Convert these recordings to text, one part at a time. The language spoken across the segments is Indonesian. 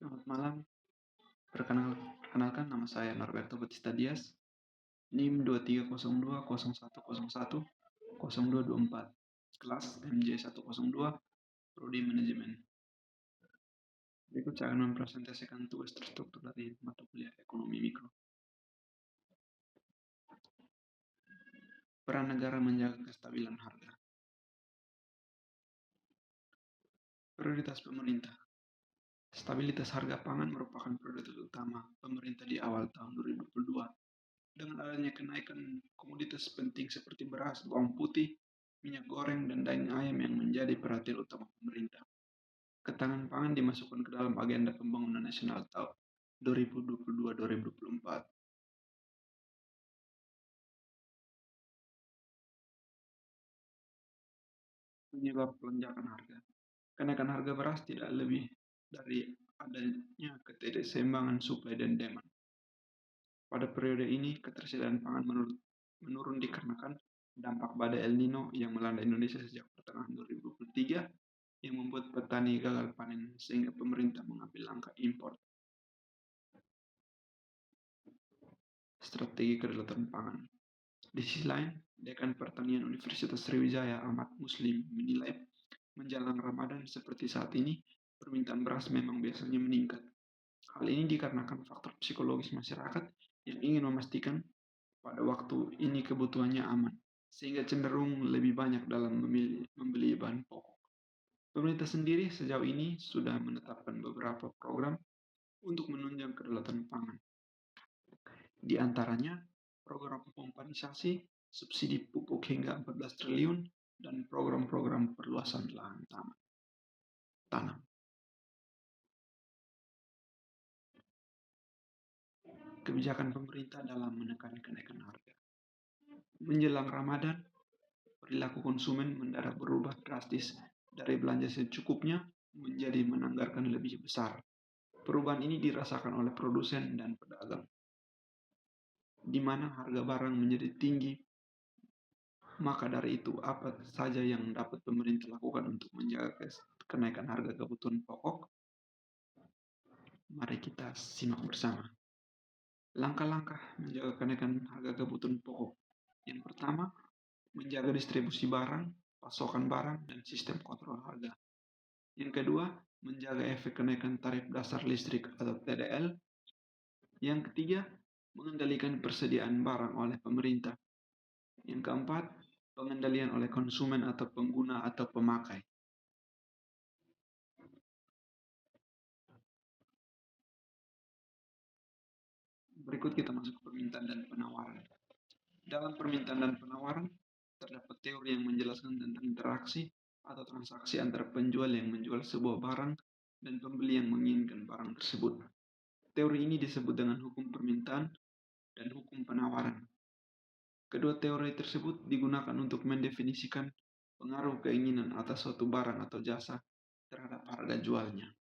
Selamat malam, perkenalkan nama saya Norberto Batista Diaz, NIM 230201010224, kelas MJ102, Prodi Manajemen. Berikut saya akan mempresentasikan tugas terstruktur dari mata kuliah Ekonomi Mikro. Peran negara menjaga kestabilan harga. Prioritas pemerintah. Stabilitas harga pangan merupakan prioritas utama pemerintah di awal tahun 2022. Dengan adanya kenaikan komoditas penting seperti beras, bawang putih, minyak goreng, dan daging ayam yang menjadi perhatian utama pemerintah. Ketahanan pangan dimasukkan ke dalam agenda pembangunan nasional tahun 2022-2024. Penyebab lonjakan harga. Kenaikan harga beras tidak lebih dari adanya ketidakseimbangan suplai dan demand. Pada periode ini, ketersediaan pangan menurun dikarenakan dampak badai El Nino yang melanda Indonesia sejak pertengahan 2023 yang membuat petani gagal panen sehingga pemerintah mengambil langkah impor. Strategi kedaulatan pangan. Di sisi lain, Dekan Pertanian Universitas Sriwijaya Ahmad Muslim menilai menjelang Ramadan seperti saat ini, permintaan beras memang biasanya meningkat. Hal ini dikarenakan faktor psikologis masyarakat yang ingin memastikan pada waktu ini kebutuhannya aman, sehingga cenderung lebih banyak dalam membeli bahan pokok. Pemerintah sendiri sejauh ini sudah menetapkan beberapa program untuk menunjang kedaulatan pangan. Di antaranya, program pompanisasi, subsidi pupuk hingga 14 triliun, dan program-program perluasan lahan tanam. Kebijakan pemerintah dalam menekan kenaikan harga. Menjelang Ramadan, perilaku konsumen mendadak berubah drastis dari belanja secukupnya menjadi menanggarkan lebih besar. Perubahan ini dirasakan oleh produsen dan pedagang, di mana harga barang menjadi tinggi. Maka dari itu, apa saja yang dapat pemerintah lakukan untuk menjaga kenaikan harga kebutuhan pokok? Mari kita simak bersama. Langkah-langkah menjaga kenaikan harga kebutuhan pokok. Yang pertama, menjaga distribusi barang, pasokan barang, dan sistem kontrol harga. Yang kedua, menjaga efek kenaikan tarif dasar listrik atau TDL. Yang ketiga, mengendalikan persediaan barang oleh pemerintah. Yang keempat, pengendalian oleh konsumen atau pengguna atau pemakai. Berikut kita masuk ke permintaan dan penawaran. Dalam permintaan dan penawaran, terdapat teori yang menjelaskan tentang interaksi atau transaksi antara penjual yang menjual sebuah barang dan pembeli yang menginginkan barang tersebut. Teori ini disebut dengan hukum permintaan dan hukum penawaran. Kedua teori tersebut digunakan untuk mendefinisikan pengaruh keinginan atas suatu barang atau jasa terhadap harga jualnya.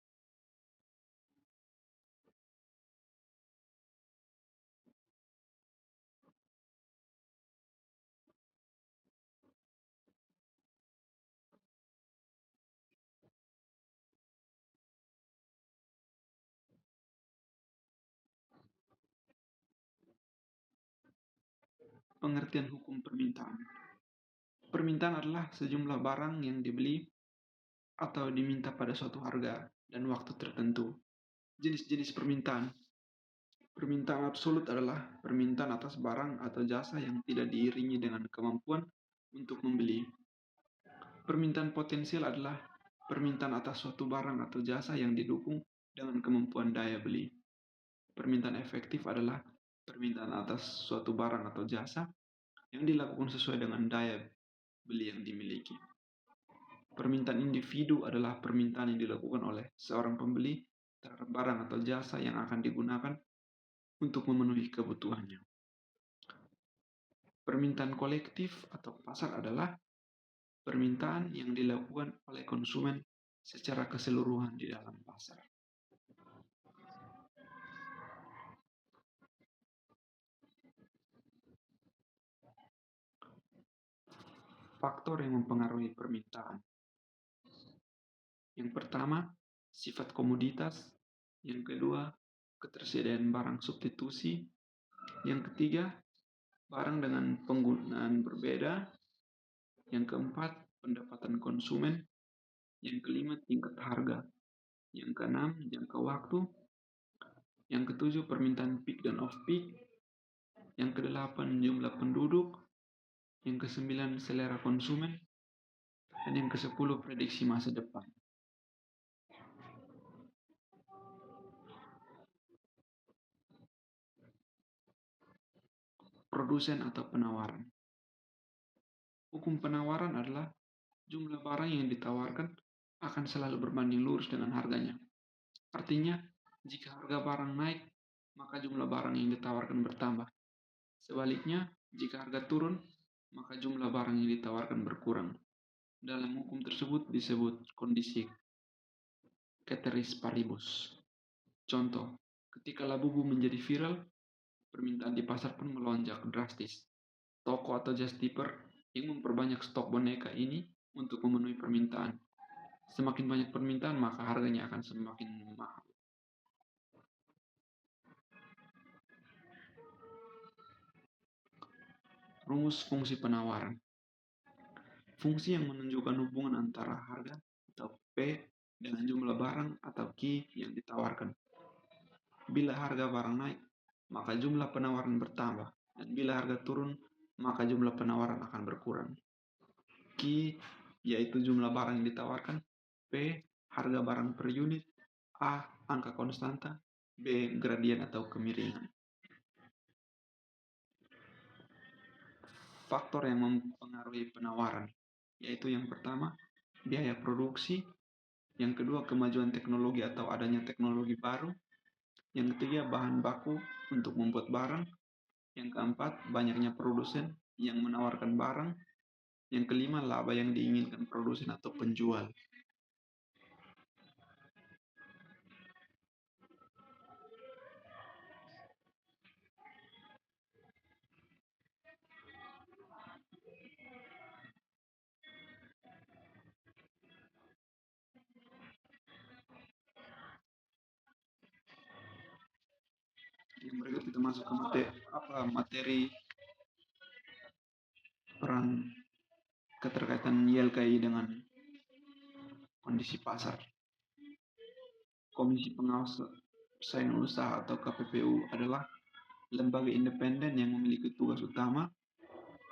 Pengertian hukum permintaan. Permintaan adalah sejumlah barang yang dibeli atau diminta pada suatu harga dan waktu tertentu. Jenis-jenis permintaan. Permintaan absolut adalah permintaan atas barang atau jasa yang tidak diiringi dengan kemampuan untuk membeli. Permintaan potensial adalah permintaan atas suatu barang atau jasa yang didukung dengan kemampuan daya beli. Permintaan efektif adalah permintaan atas suatu barang atau jasa yang dilakukan sesuai dengan daya beli yang dimiliki. Permintaan individu adalah permintaan yang dilakukan oleh seorang pembeli terhadap barang atau jasa yang akan digunakan untuk memenuhi kebutuhannya. Permintaan kolektif atau pasar adalah permintaan yang dilakukan oleh konsumen secara keseluruhan di dalam pasar. Faktor yang mempengaruhi permintaan. Yang pertama, sifat komoditas Yang kedua, ketersediaan barang substitusi. Yang ketiga, barang dengan penggunaan berbeda. Yang keempat, pendapatan konsumen. Yang kelima, tingkat harga. Yang keenam, jangka waktu. Yang ketujuh, permintaan peak dan off-peak. Yang kedelapan, jumlah penduduk. Yang kesembilan, selera konsumen. Dan yang kesepuluh, prediksi masa depan. Produsen atau penawaran. Hukum penawaran adalah jumlah barang yang ditawarkan akan selalu berbanding lurus dengan harganya. Artinya, jika harga barang naik, maka jumlah barang yang ditawarkan bertambah. Sebaliknya, jika harga turun, maka jumlah barang yang ditawarkan berkurang. Dalam hukum tersebut disebut kondisi ceteris paribus. Contoh, ketika Labubu menjadi viral, permintaan di pasar pun melonjak drastis. Toko atau just tipper yang memperbanyak stok boneka ini untuk memenuhi permintaan. Semakin banyak permintaan, maka harganya akan semakin mahal. Rumus fungsi penawaran. Fungsi yang menunjukkan hubungan antara harga atau P dengan jumlah barang atau Q yang ditawarkan. Bila harga barang naik, maka jumlah penawaran bertambah. Dan bila harga turun, maka jumlah penawaran akan berkurang. Q yaitu jumlah barang yang ditawarkan, P harga barang per unit, A angka konstanta, B gradien atau kemiringan. Faktor yang mempengaruhi penawaran, yaitu yang pertama, biaya produksi, yang kedua, kemajuan teknologi atau adanya teknologi baru, yang ketiga, bahan baku untuk membuat barang, yang keempat, banyaknya produsen yang menawarkan barang, yang kelima, laba yang diinginkan produsen atau penjual. Yang berikut kita masuk ke materi peran keterkaitan YLKI dengan kondisi pasar. Komisi Pengawas Persaingan Usaha atau KPPU adalah lembaga independen yang memiliki tugas utama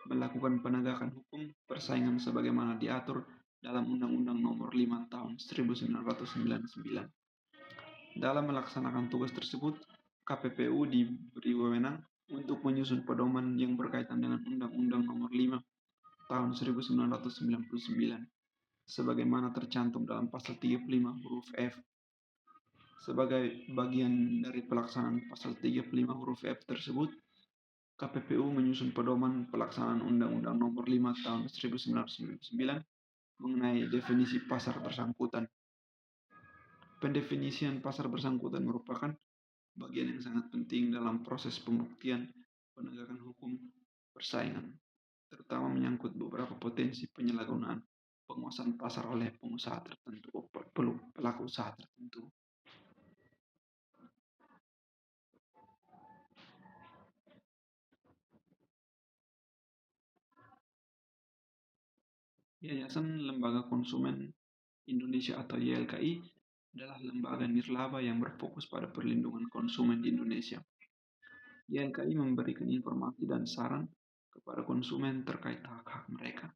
melakukan penegakan hukum persaingan sebagaimana diatur dalam Undang-Undang Nomor 5 Tahun 1999. Dalam melaksanakan tugas tersebut, KPPU diberi wewenang untuk menyusun pedoman yang berkaitan dengan Undang-Undang Nomor 5 Tahun 1999 sebagaimana tercantum dalam pasal 35 huruf F. Sebagai bagian dari pelaksanaan pasal 35 huruf F tersebut, KPPU menyusun pedoman pelaksanaan Undang-Undang Nomor 5 Tahun 1999 mengenai definisi pasar bersangkutan. Pendefinisian pasar bersangkutan merupakan bagian yang sangat penting dalam proses pembuktian penegakan hukum persaingan, terutama menyangkut beberapa potensi penyalahgunaan penguasaan pasar oleh pengusaha tertentu, pelaku usaha tertentu. Yayasan Lembaga Konsumen Indonesia atau YLKI adalah lembaga nirlaba yang berfokus pada perlindungan konsumen di Indonesia. YLKI memberikan informasi dan saran kepada konsumen terkait hak-hak mereka,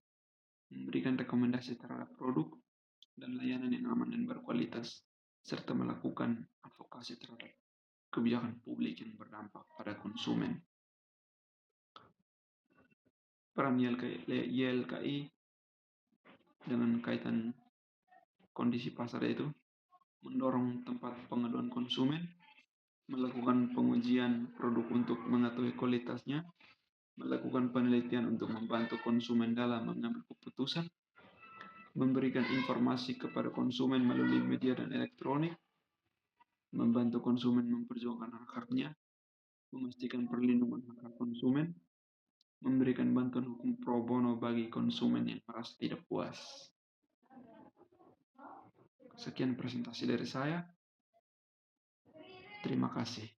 memberikan rekomendasi terhadap produk dan layanan yang aman dan berkualitas, serta melakukan advokasi terhadap kebijakan publik yang berdampak pada konsumen. Peran YLKI dengan kaitan kondisi pasar itu mendorong tempat pengaduan konsumen, melakukan pengujian produk untuk mengetahui kualitasnya, melakukan penelitian untuk membantu konsumen dalam mengambil keputusan, memberikan informasi kepada konsumen melalui media dan elektronik, membantu konsumen memperjuangkan hak-haknya, memastikan perlindungan hak konsumen, memberikan bantuan hukum pro bono bagi konsumen yang merasa tidak puas. Sekian presentasi dari saya. Terima kasih.